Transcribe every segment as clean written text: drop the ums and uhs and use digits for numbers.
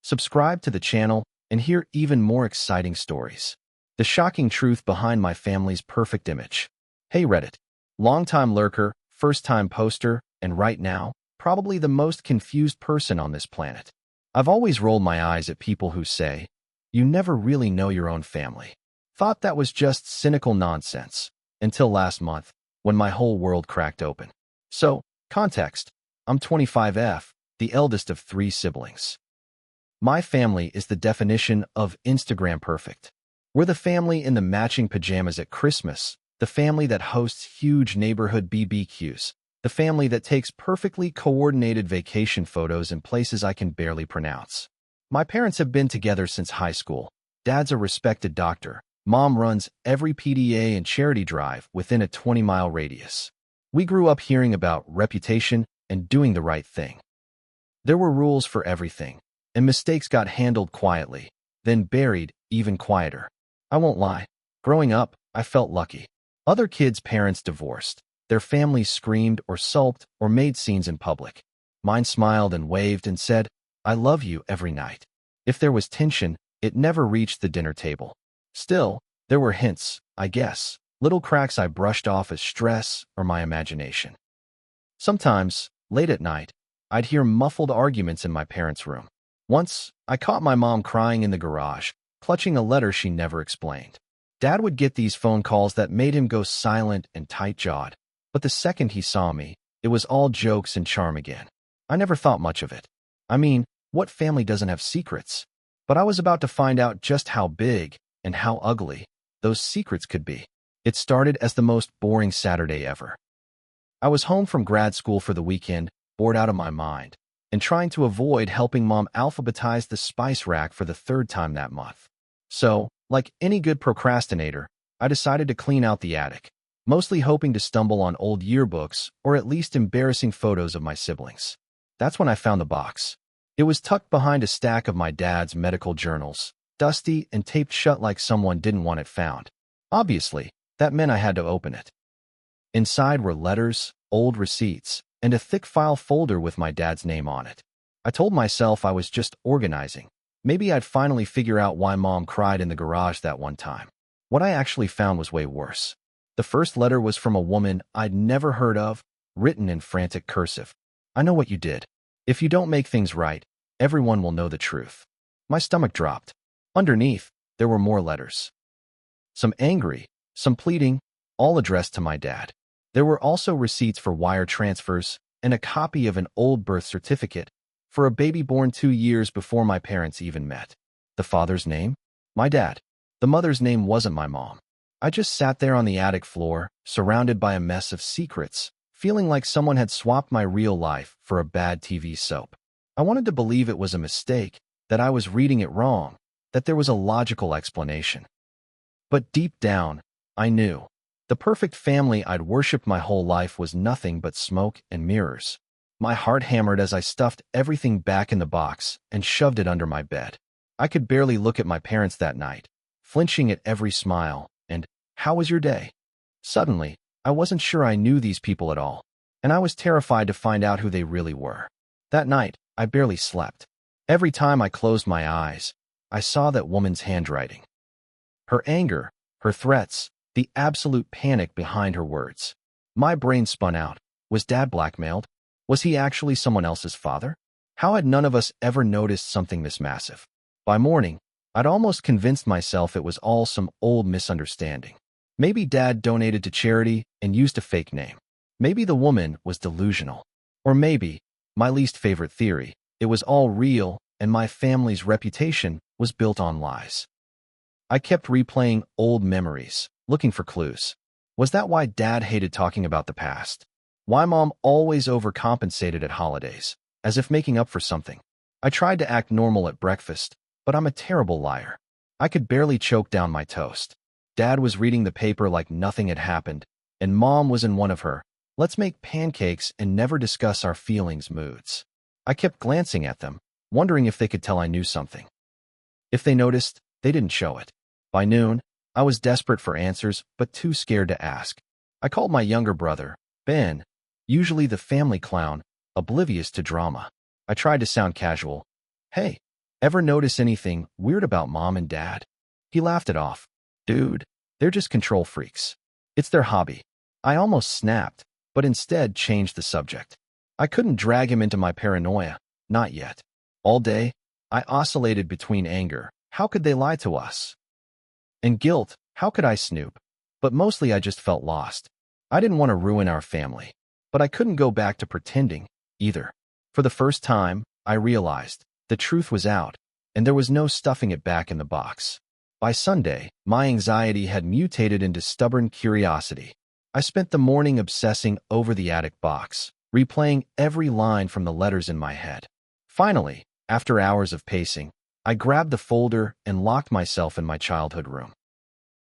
Subscribe to the channel and hear even more exciting stories. The shocking truth behind my family's perfect image. Hey Reddit. Longtime lurker, first-time poster, and right now, probably the most confused person on this planet. I've always rolled my eyes at people who say, "You never really know your own family." Thought that was just cynical nonsense, until last month, when my whole world cracked open. So, context. I'm 25F, the eldest of 3 siblings. My family is the definition of Instagram perfect. We're the family in the matching pajamas at Christmas, the family that hosts huge neighborhood BBQs, the family that takes perfectly coordinated vacation photos in places I can barely pronounce. My parents have been together since high school. Dad's a respected doctor. Mom runs every PDA and charity drive within a 20-mile radius. We grew up hearing about reputation and doing the right thing. There were rules for everything, and mistakes got handled quietly, then buried even quieter. I won't lie. Growing up, I felt lucky. Other kids' parents divorced. Their families screamed or sulked or made scenes in public. Mine smiled and waved and said, "I love you," every night. If there was tension, it never reached the dinner table. Still, there were hints, I guess, little cracks I brushed off as stress or my imagination. Sometimes, late at night, I'd hear muffled arguments in my parents' room. Once, I caught my mom crying in the garage, clutching a letter she never explained. Dad would get these phone calls that made him go silent and tight-jawed. But the second he saw me, it was all jokes and charm again. I never thought much of it. I mean, what family doesn't have secrets? But I was about to find out just how big and how ugly those secrets could be. It started as the most boring Saturday ever. I was home from grad school for the weekend, bored out of my mind, and trying to avoid helping Mom alphabetize the spice rack for the 3rd time that month. So, like any good procrastinator, I decided to clean out the attic, mostly hoping to stumble on old yearbooks or at least embarrassing photos of my siblings. That's when I found the box. It was tucked behind a stack of my dad's medical journals, dusty and taped shut like someone didn't want it found. Obviously, that meant I had to open it. Inside were letters, old receipts, and a thick file folder with my dad's name on it. I told myself I was just organizing. Maybe I'd finally figure out why Mom cried in the garage that one time. What I actually found was way worse. The first letter was from a woman I'd never heard of, written in frantic cursive. "I know what you did. If you don't make things right, everyone will know the truth." My stomach dropped. Underneath, there were more letters. Some angry, some pleading, all addressed to my dad. There were also receipts for wire transfers and a copy of an old birth certificate for a baby born 2 years before my parents even met. The father's name? My dad. The mother's name wasn't my mom. I just sat there on the attic floor, surrounded by a mess of secrets, feeling like someone had swapped my real life for a bad TV soap. I wanted to believe it was a mistake, that I was reading it wrong, that there was a logical explanation. But deep down, I knew. The perfect family I'd worshipped my whole life was nothing but smoke and mirrors. My heart hammered as I stuffed everything back in the box and shoved it under my bed. I could barely look at my parents that night, flinching at every smile and, "How was your day?" Suddenly, I wasn't sure I knew these people at all, and I was terrified to find out who they really were. That night, I barely slept. Every time I closed my eyes, I saw that woman's handwriting. Her anger, her threats, the absolute panic behind her words. My brain spun out. Was Dad blackmailed? Was he actually someone else's father? How had none of us ever noticed something this massive? By morning, I'd almost convinced myself it was all some old misunderstanding. Maybe Dad donated to charity and used a fake name. Maybe the woman was delusional. Or maybe, my least favorite theory, it was all real and my family's reputation was built on lies. I kept replaying old memories, looking for clues. Was that why Dad hated talking about the past? Why Mom always overcompensated at holidays, as if making up for something? I tried to act normal at breakfast, but I'm a terrible liar. I could barely choke down my toast. Dad was reading the paper like nothing had happened, and Mom was in one of her, "Let's make pancakes and never discuss our feelings" moods. I kept glancing at them, wondering if they could tell I knew something. If they noticed, they didn't show it. By noon, I was desperate for answers, but too scared to ask. I called my younger brother, Ben, usually the family clown, oblivious to drama. I tried to sound casual. "Hey, Ever notice anything weird about mom and dad? He laughed it off. Dude, they're just control freaks. It's their hobby. I almost snapped, but instead changed the subject. I couldn't drag him into my paranoia. Not yet. All day, I oscillated between anger. How could they lie to us? And guilt. How could I snoop? But mostly I just felt lost. I didn't want to ruin our family, but I couldn't go back to pretending either. For the first time, I realized the truth was out, and there was no stuffing it back in the box. By Sunday, my anxiety had mutated into stubborn curiosity. I spent the morning obsessing over the attic box, replaying every line from the letters in my head. Finally, after hours of pacing, I grabbed the folder and locked myself in my childhood room.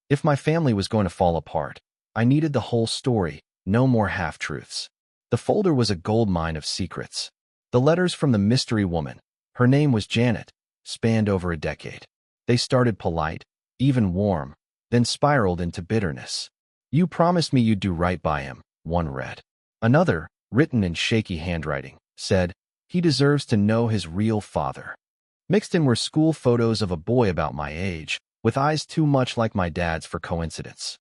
If my family was going to fall apart, I needed the whole story, no more half-truths. The folder was a goldmine of secrets. The letters from the mystery woman, her name was Janet, spanned over a decade. They started polite, even warm, then spiraled into bitterness. You promised me you'd do right by him, one read. Another, written in shaky handwriting, said, he deserves to know his real father. Mixed in were school photos of a boy about my age, with eyes too much like my dad's for coincidence.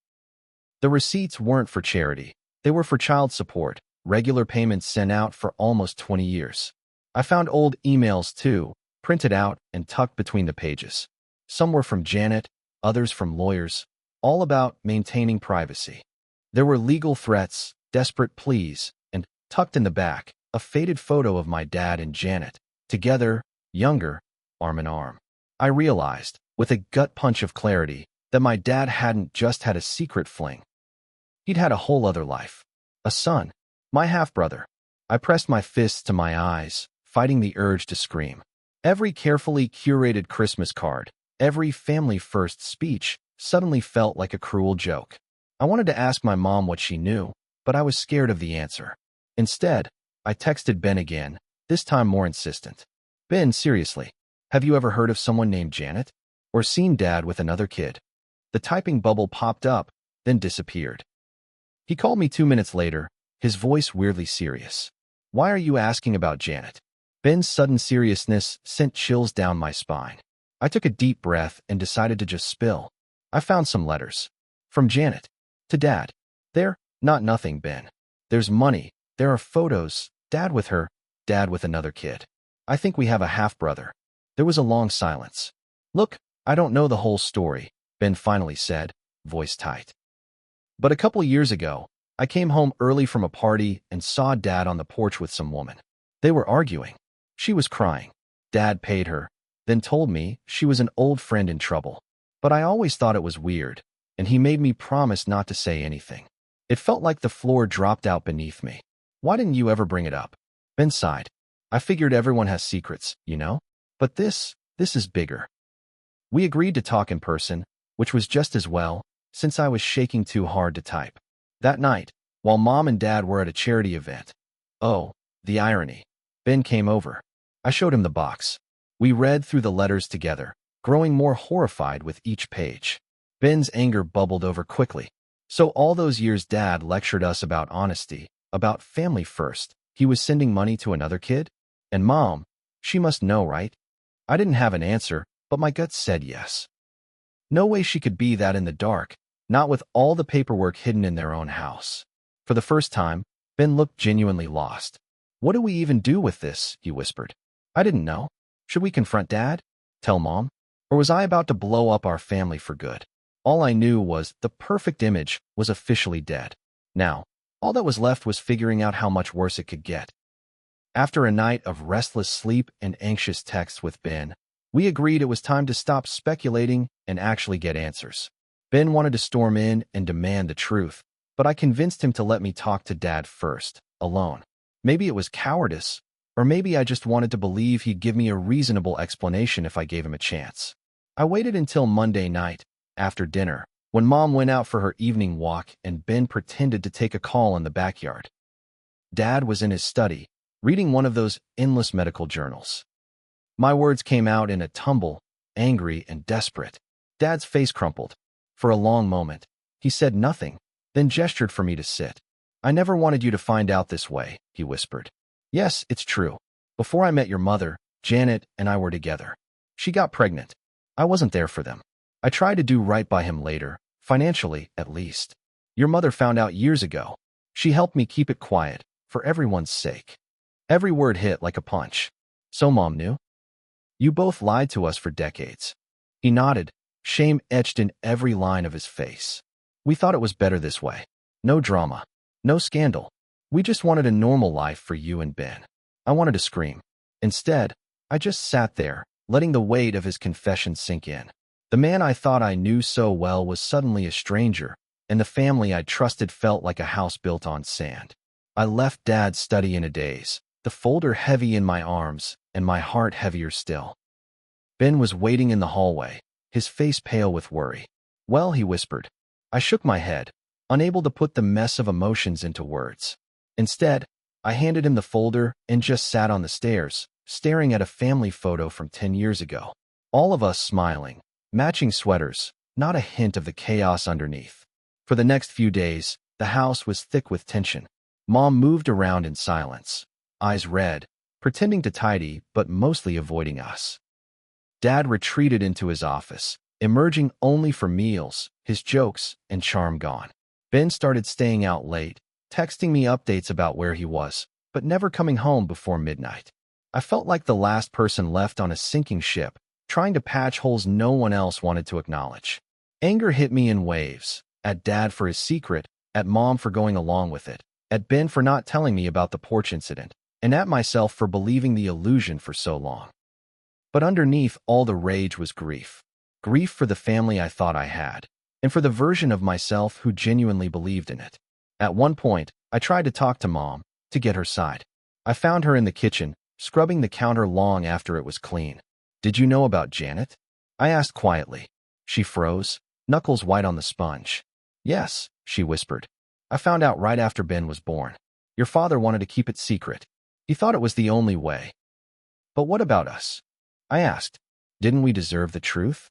The receipts weren't for charity. They were for child support, regular payments sent out for almost 20 years. I found old emails too, printed out and tucked between the pages. Some were from Janet, others from lawyers, all about maintaining privacy. There were legal threats, desperate pleas, and, tucked in the back, a faded photo of my dad and Janet, together, younger, arm in arm. I realized, with a gut punch of clarity, that my dad hadn't just had a secret fling. He'd had a whole other life. A son. My half-brother. I pressed my fists to my eyes, fighting the urge to scream. Every carefully curated Christmas card, every family-first speech, suddenly felt like a cruel joke. I wanted to ask my mom what she knew, but I was scared of the answer. Instead, I texted Ben again, this time more insistent. Ben, seriously, have you ever heard of someone named Janet? Or seen Dad with another kid? The typing bubble popped up, then disappeared. He called me 2 minutes later, his voice weirdly serious. Why are you asking about Janet? Ben's sudden seriousness sent chills down my spine. I took a deep breath and decided to just spill. I found some letters. From Janet. To Dad. There, not nothing, Ben. There's money. There are photos. Dad with her. Dad with another kid. I think we have a half-brother. There was a long silence. Look, I don't know the whole story, Ben finally said, voice tight. But a couple years ago, I came home early from a party and saw Dad on the porch with some woman. They were arguing. She was crying. Dad paid her, then told me she was an old friend in trouble. But I always thought it was weird, and he made me promise not to say anything. It felt like the floor dropped out beneath me. Why didn't you ever bring it up? Ben sighed. I figured everyone has secrets, you know? But this is bigger. We agreed to talk in person, which was just as well, since I was shaking too hard to type. That night, while Mom and Dad were at a charity event. Oh, the irony. Ben came over. I showed him the box. We read through the letters together, growing more horrified with each page. Ben's anger bubbled over quickly. So all those years Dad lectured us about honesty, about family first. He was sending money to another kid? And Mom, she must know, right? I didn't have an answer, but my gut said yes. No way she could be that in the dark, not with all the paperwork hidden in their own house. For the first time, Ben looked genuinely lost. What do we even do with this? He whispered. I didn't know. Should we confront Dad? Tell Mom? Or was I about to blow up our family for good? All I knew was the perfect image was officially dead. Now, all that was left was figuring out how much worse it could get. After a night of restless sleep and anxious texts with Ben, we agreed it was time to stop speculating and actually get answers. Ben wanted to storm in and demand the truth, but I convinced him to let me talk to Dad first, alone. Maybe it was cowardice, or maybe I just wanted to believe he'd give me a reasonable explanation if I gave him a chance. I waited until Monday night, after dinner, when Mom went out for her evening walk and Ben pretended to take a call in the backyard. Dad was in his study, reading one of those endless medical journals. My words came out in a tumble, angry and desperate. Dad's face crumpled. For a long moment, he said nothing, then gestured for me to sit. I never wanted you to find out this way, he whispered. Yes, it's true. Before I met your mother, Janet and I were together. She got pregnant. I wasn't there for them. I tried to do right by him later, financially at least. Your mother found out years ago. She helped me keep it quiet, for everyone's sake. Every word hit like a punch. So Mom knew? You both lied to us for decades. He nodded, shame etched in every line of his face. We thought it was better this way. No drama. No scandal. We just wanted a normal life for you and Ben. I wanted to scream. Instead, I just sat there, letting the weight of his confession sink in. The man I thought I knew so well was suddenly a stranger, and the family I trusted felt like a house built on sand. I left Dad's study in a daze, the folder heavy in my arms, and my heart heavier still. Ben was waiting in the hallway, his face pale with worry. Well, he whispered. I shook my head, unable to put the mess of emotions into words. Instead, I handed him the folder and just sat on the stairs, staring at a family photo from 10 years ago. All of us smiling, matching sweaters, not a hint of the chaos underneath. For the next few days, the house was thick with tension. Mom moved around in silence, eyes red, pretending to tidy but mostly avoiding us. Dad retreated into his office, emerging only for meals, his jokes and charm gone. Ben started staying out late, texting me updates about where he was, but never coming home before midnight. I felt like the last person left on a sinking ship, trying to patch holes no one else wanted to acknowledge. Anger hit me in waves, at Dad for his secret, at Mom for going along with it, at Ben for not telling me about the porch incident, and at myself for believing the illusion for so long. But underneath all the rage was grief. Grief for the family I thought I had, and for the version of myself who genuinely believed in it. At one point, I tried to talk to Mom, to get her side. I found her in the kitchen, scrubbing the counter long after it was clean. Did you know about Janet? I asked quietly. She froze, knuckles white on the sponge. Yes, she whispered. I found out right after Ben was born. Your father wanted to keep it secret. He thought it was the only way. But what about us? I asked. Didn't we deserve the truth?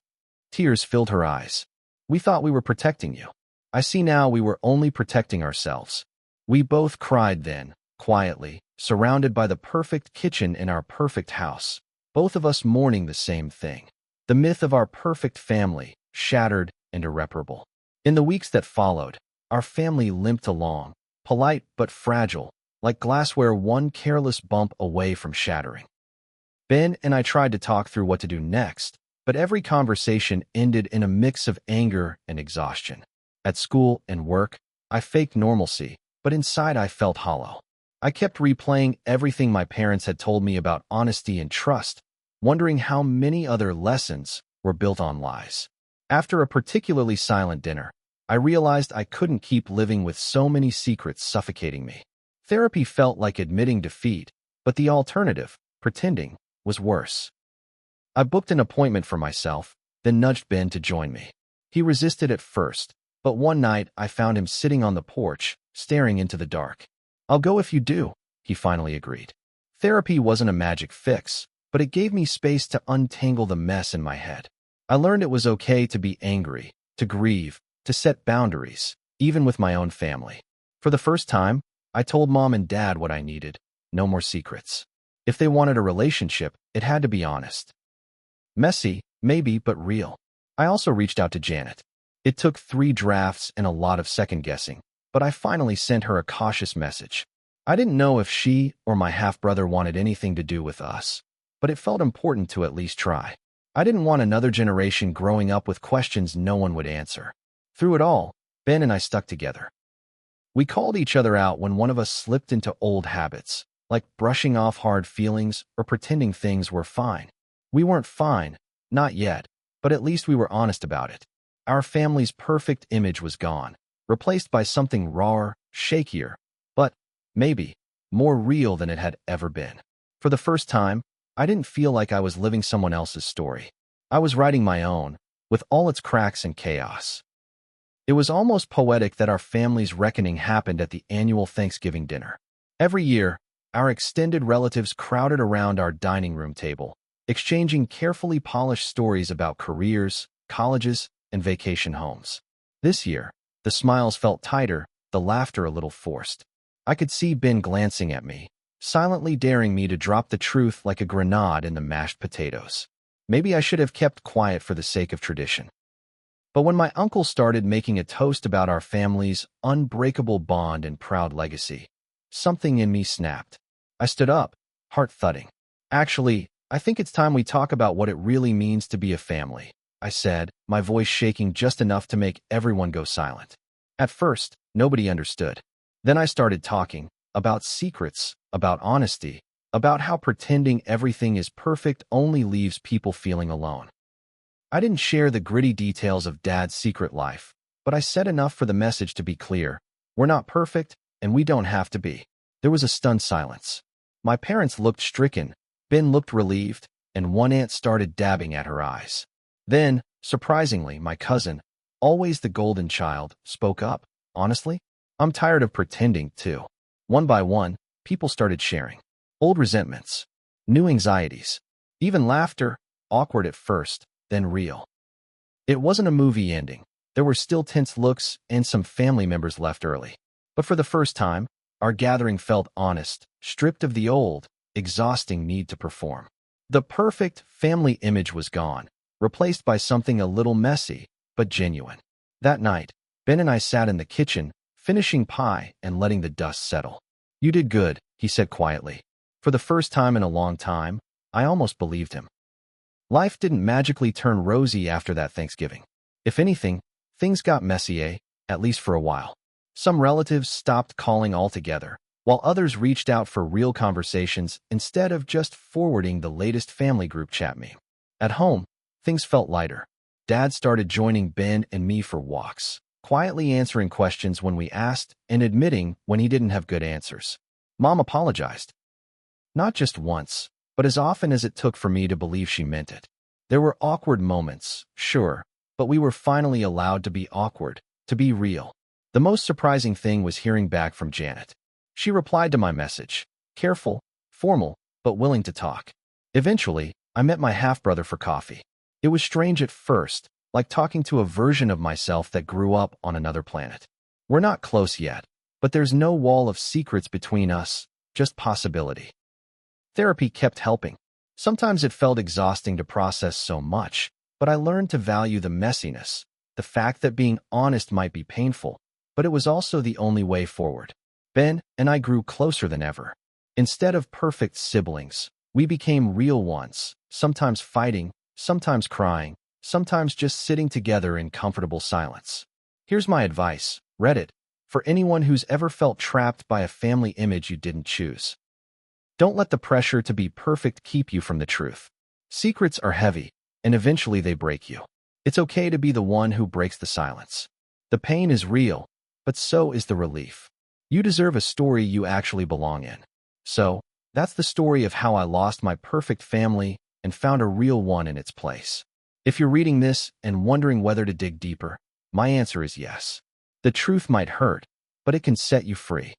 Tears filled her eyes. We thought we were protecting you. I see now we were only protecting ourselves. We both cried then, quietly, surrounded by the perfect kitchen in our perfect house, both of us mourning the same thing. The myth of our perfect family, shattered and irreparable. In the weeks that followed, our family limped along, polite but fragile, like glassware one careless bump away from shattering. Ben and I tried to talk through what to do next, but every conversation ended in a mix of anger and exhaustion. At school and work, I faked normalcy, but inside I felt hollow. I kept replaying everything my parents had told me about honesty and trust, wondering how many other lessons were built on lies. After a particularly silent dinner, I realized I couldn't keep living with so many secrets suffocating me. Therapy felt like admitting defeat, but the alternative, pretending, was worse. I booked an appointment for myself, then nudged Ben to join me. He resisted at first, but one night I found him sitting on the porch, staring into the dark. I'll go if you do, he finally agreed. Therapy wasn't a magic fix, but it gave me space to untangle the mess in my head. I learned it was okay to be angry, to grieve, to set boundaries, even with my own family. For the first time, I told Mom and Dad what I needed. No more secrets. If they wanted a relationship, it had to be honest. Messy, maybe, but real. I also reached out to Janet. It took 3 drafts and a lot of second-guessing, but I finally sent her a cautious message. I didn't know if she or my half-brother wanted anything to do with us, but it felt important to at least try. I didn't want another generation growing up with questions no one would answer. Through it all, Ben and I stuck together. We called each other out when one of us slipped into old habits, like brushing off hard feelings or pretending things were fine. We weren't fine, not yet, but at least we were honest about it. Our family's perfect image was gone, replaced by something rawer, shakier, but, maybe, more real than it had ever been. For the first time, I didn't feel like I was living someone else's story. I was writing my own, with all its cracks and chaos. It was almost poetic that our family's reckoning happened at the annual Thanksgiving dinner. Every year, our extended relatives crowded around our dining room table, exchanging carefully polished stories about careers, colleges, and vacation homes. This year, the smiles felt tighter, the laughter a little forced. I could see Ben glancing at me, silently daring me to drop the truth like a grenade in the mashed potatoes. Maybe I should have kept quiet for the sake of tradition. But when my uncle started making a toast about our family's unbreakable bond and proud legacy, something in me snapped. I stood up, heart thudding. Actually, I think it's time we talk about what it really means to be a family, I said, my voice shaking just enough to make everyone go silent. At first, nobody understood. Then I started talking about secrets, about honesty, about how pretending everything is perfect only leaves people feeling alone. I didn't share the gritty details of Dad's secret life, but I said enough for the message to be clear. We're not perfect, and we don't have to be. There was a stunned silence. My parents looked stricken, Ben looked relieved, and one aunt started dabbing at her eyes. Then, surprisingly, my cousin, always the golden child, spoke up. Honestly, I'm tired of pretending, too. One by one, people started sharing. Old resentments, new anxieties, even laughter, awkward at first, then real. It wasn't a movie ending. There were still tense looks and some family members left early. But for the first time, our gathering felt honest, stripped of the old, exhausting need to perform. The perfect family image was gone, replaced by something a little messy, but genuine. That night, Ben and I sat in the kitchen, finishing pie and letting the dust settle. You did good, he said quietly. For the first time in a long time, I almost believed him. Life didn't magically turn rosy after that Thanksgiving. If anything, things got messy, at least for a while. Some relatives stopped calling altogether, while others reached out for real conversations instead of just forwarding the latest family group chat meme. At home, things felt lighter. Dad started joining Ben and me for walks, quietly answering questions when we asked and admitting when he didn't have good answers. Mom apologized. Not just once, but as often as it took for me to believe she meant it. There were awkward moments, sure, but we were finally allowed to be awkward, to be real. The most surprising thing was hearing back from Janet. She replied to my message, careful, formal, but willing to talk. Eventually, I met my half-brother for coffee. It was strange at first, like talking to a version of myself that grew up on another planet. We're not close yet, but there's no wall of secrets between us, just possibility. Therapy kept helping. Sometimes it felt exhausting to process so much, but I learned to value the messiness, the fact that being honest might be painful, but it was also the only way forward. Ben and I grew closer than ever. Instead of perfect siblings, we became real ones, sometimes fighting, sometimes crying, sometimes just sitting together in comfortable silence. Here's my advice, Reddit, for anyone who's ever felt trapped by a family image you didn't choose. Don't let the pressure to be perfect keep you from the truth. Secrets are heavy, and eventually they break you. It's okay to be the one who breaks the silence. The pain is real, but so is the relief. You deserve a story you actually belong in. So, that's the story of how I lost my perfect family and found a real one in its place. If you're reading this and wondering whether to dig deeper, my answer is yes. The truth might hurt, but it can set you free.